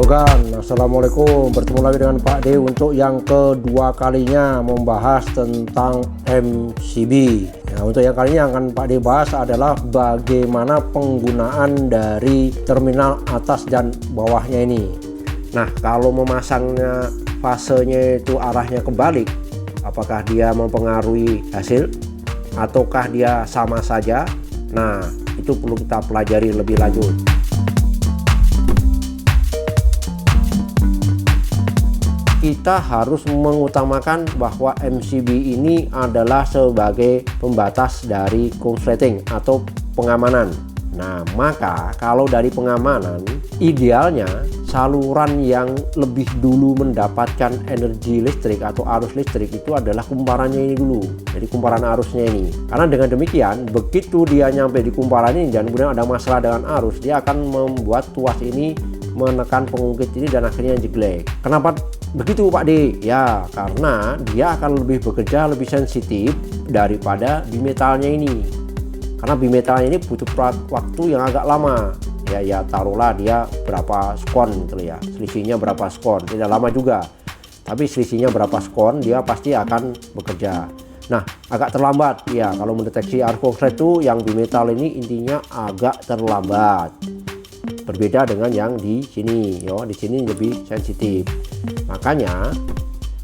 Rekan, assalamualaikum. Bertemu lagi dengan Pak D untuk yang kedua kalinya membahas tentang MCB. Nah, untuk yang kali ini yang akan Pak D bahas adalah bagaimana penggunaan dari terminal atas dan bawahnya ini. Nah, kalau memasangnya fasenya itu arahnya kebalik, apakah dia mempengaruhi hasil ataukah dia sama saja? Nah, itu perlu kita pelajari lebih lanjut. Kita harus mengutamakan bahwa MCB ini adalah sebagai pembatas dari konsleting atau pengamanan. Nah, maka kalau dari pengamanan, idealnya saluran yang lebih dulu mendapatkan energi listrik atau arus listrik itu adalah kumparannya ini dulu. Jadi kumparan arusnya ini. Karena dengan demikian, begitu dia nyampe di kumparan ini dan kemudian ada masalah dengan arus, dia akan membuat tuas ini menekan pengungkit ini dan akhirnya jeglek. Kenapa begitu Pak D? Ya, karena dia akan lebih bekerja lebih sensitif daripada bimetalnya ini. Karena bimetalnya ini butuh waktu yang agak lama. Ya taruhlah dia berapa skon gitu ya. Selisihnya berapa skon. Tidak lama juga. Tapi selisihnya berapa skon, dia pasti akan bekerja. Nah, agak terlambat. Ya, kalau mendeteksi arus konslet itu yang bimetal ini intinya agak terlambat. Berbeda dengan yang di sini, yo, di sini lebih sensitif. Makanya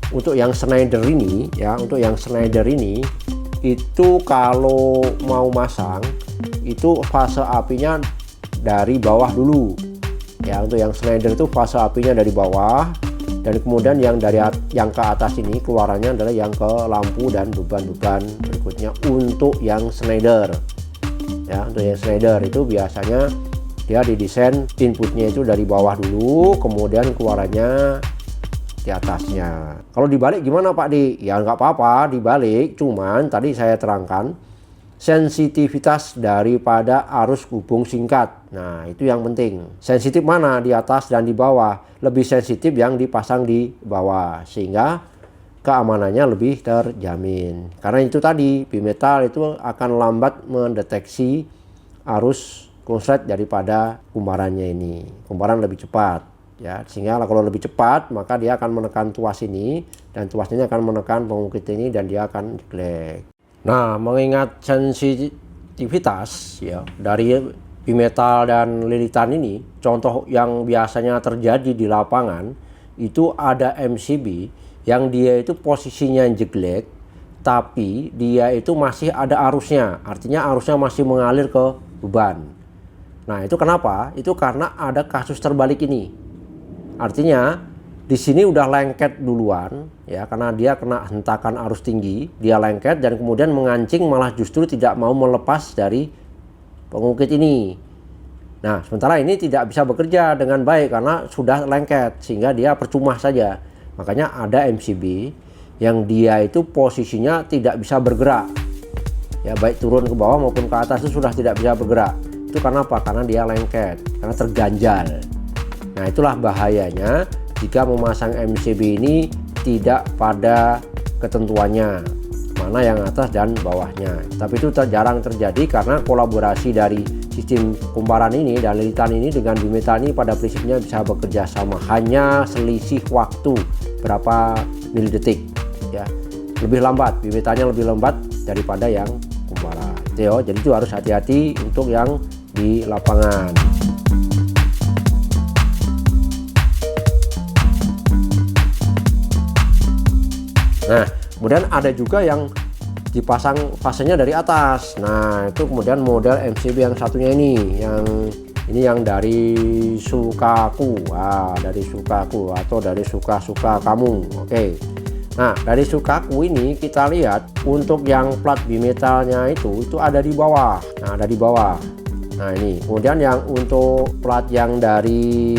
untuk yang Schneider ini, ya, untuk yang Schneider ini itu kalau mau masang itu fase apinya dari bawah dulu. Ya, untuk yang Schneider itu fase apinya dari bawah dan kemudian yang ke atas ini keluarannya adalah yang ke lampu dan beban-beban berikutnya untuk yang Schneider. Ya, untuk yang Schneider itu biasanya dia didesain inputnya itu dari bawah dulu, kemudian keluarannya di atasnya. Kalau dibalik gimana Pak D? Ya nggak apa-apa dibalik, cuman tadi saya terangkan sensitivitas daripada arus hubung singkat. Nah, itu yang penting. Sensitif mana di atas dan di bawah? Lebih sensitif yang dipasang di bawah sehingga keamanannya lebih terjamin. Karena itu tadi bimetal itu akan lambat mendeteksi arus konslet daripada kumparannya ini. Kumparan lebih cepat, ya, sehingga kalau lebih cepat maka dia akan menekan tuas ini dan tuas ini akan menekan pengungkit ini dan dia akan jeglek. Nah, mengingat sensitivitas ya dari bimetal dan lilitan ini, contoh yang biasanya terjadi di lapangan itu ada MCB yang dia itu posisinya jeglek tapi dia itu masih ada arusnya, artinya arusnya masih mengalir ke beban. Nah, itu kenapa? Itu karena ada kasus terbalik ini. Artinya di sini udah lengket duluan ya, karena dia kena hentakan arus tinggi, dia lengket dan kemudian mengancing malah justru tidak mau melepas dari pengungkit ini. Nah, sementara ini tidak bisa bekerja dengan baik karena sudah lengket sehingga dia percuma saja. Makanya ada MCB yang dia itu posisinya tidak bisa bergerak. Ya, baik turun ke bawah maupun ke atas itu sudah tidak bisa bergerak. Itu karena apa? Karena dia lengket, karena terganjal. Nah, itulah bahayanya jika memasang MCB ini tidak pada ketentuannya, mana yang atas dan bawahnya. Tapi itu jarang terjadi karena kolaborasi dari sistem kumparan ini dan lilitan ini dengan bimetal ini pada prinsipnya bisa bekerja sama. Hanya selisih waktu berapa milidetik ya. Lebih lambat, bimetalnya lebih lambat daripada yang kumparan. Jadi itu harus hati-hati untuk yang di lapangan. Nah, kemudian ada juga yang dipasang fasenya dari atas. Nah, itu kemudian model MCB yang satunya ini yang dari Sukaku. Dari Sukaku atau dari suka-suka kamu. Oke. Nah, dari Sukaku ini kita lihat untuk yang plat bimetalnya itu ada di bawah. Nah, ada di bawah. Nah, ini kemudian yang untuk plat yang dari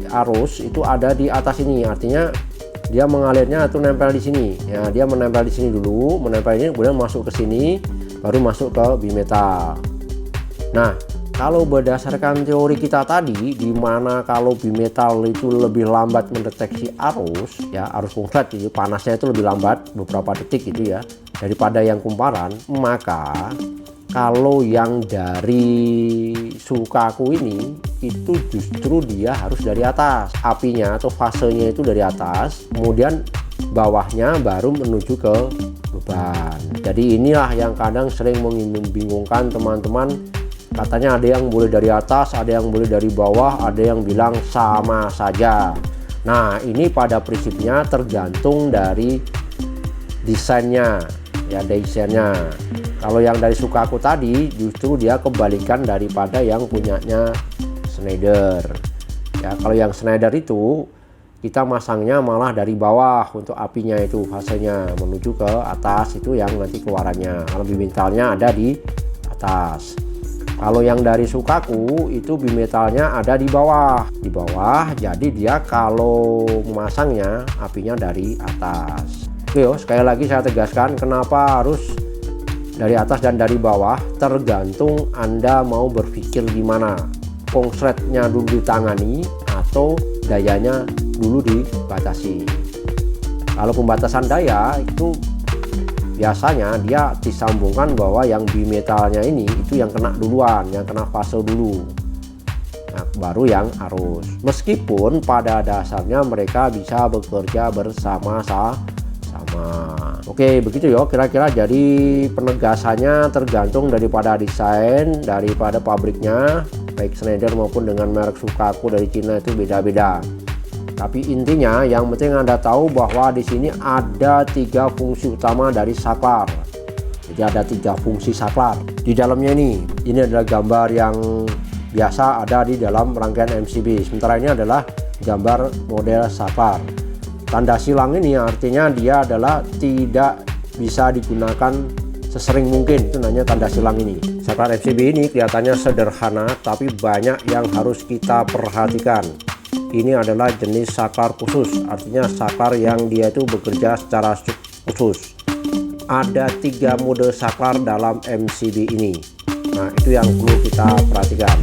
arus itu ada di atas ini, artinya dia mengalirnya atau nempel di sini ya, dia menempel di sini dulu, menempel ini kemudian masuk ke sini baru masuk ke bimetal. Nah, kalau berdasarkan teori kita tadi di mana kalau bimetal itu lebih lambat mendeteksi arus ya, arus konslet itu panasnya itu lebih lambat beberapa detik gitu ya daripada yang kumparan, maka kalau yang dari Sukaku ini itu justru dia harus dari atas, apinya atau fasenya itu dari atas, kemudian bawahnya baru menuju ke beban. Jadi inilah yang kadang sering membingungkan teman-teman. Katanya ada yang boleh dari atas, ada yang boleh dari bawah, ada yang bilang sama saja. Nah, ini pada prinsipnya tergantung dari desainnya, ya desainnya. Kalau yang dari Sukaku tadi justru dia kebalikan daripada yang punyanya Schneider. Ya, kalau yang Schneider itu kita masangnya malah dari bawah untuk apinya itu fasenya menuju ke atas, itu yang nanti keluarannya. Kalau bimetalnya ada di atas. Kalau yang dari Sukaku itu bimetalnya ada di bawah. Di bawah, jadi dia kalau memasangnya apinya dari atas. Oke, sekali lagi saya tegaskan kenapa harus dari atas dan dari bawah, tergantung Anda mau berpikir gimana. Konsletnya dulu ditangani atau dayanya dulu dibatasi. Kalau pembatasan daya itu biasanya dia disambungkan bahwa yang bimetalnya ini itu yang kena duluan, yang kena fase dulu. Nah, baru yang arus. Meskipun pada dasarnya mereka bisa bekerja bersama-sama. Oke, begitu ya kira-kira. Jadi penegasannya tergantung daripada desain, daripada pabriknya, baik Schneider maupun dengan merek Sukaku dari Cina itu beda-beda. Tapi intinya yang penting Anda tahu bahwa di sini ada 3 fungsi utama dari saklar. Jadi ada 3 fungsi saklar di dalamnya ini. Ini adalah gambar yang biasa ada di dalam rangkaian MCB. Sementara ini adalah gambar model saklar. Tanda silang ini artinya dia adalah tidak bisa digunakan sesering mungkin, itu namanya tanda silang ini. Saklar MCB ini kelihatannya sederhana tapi banyak yang harus kita perhatikan. Ini adalah jenis saklar khusus, artinya saklar yang dia itu bekerja secara khusus. Ada 3 mode saklar dalam MCB ini. Nah, itu yang perlu kita perhatikan.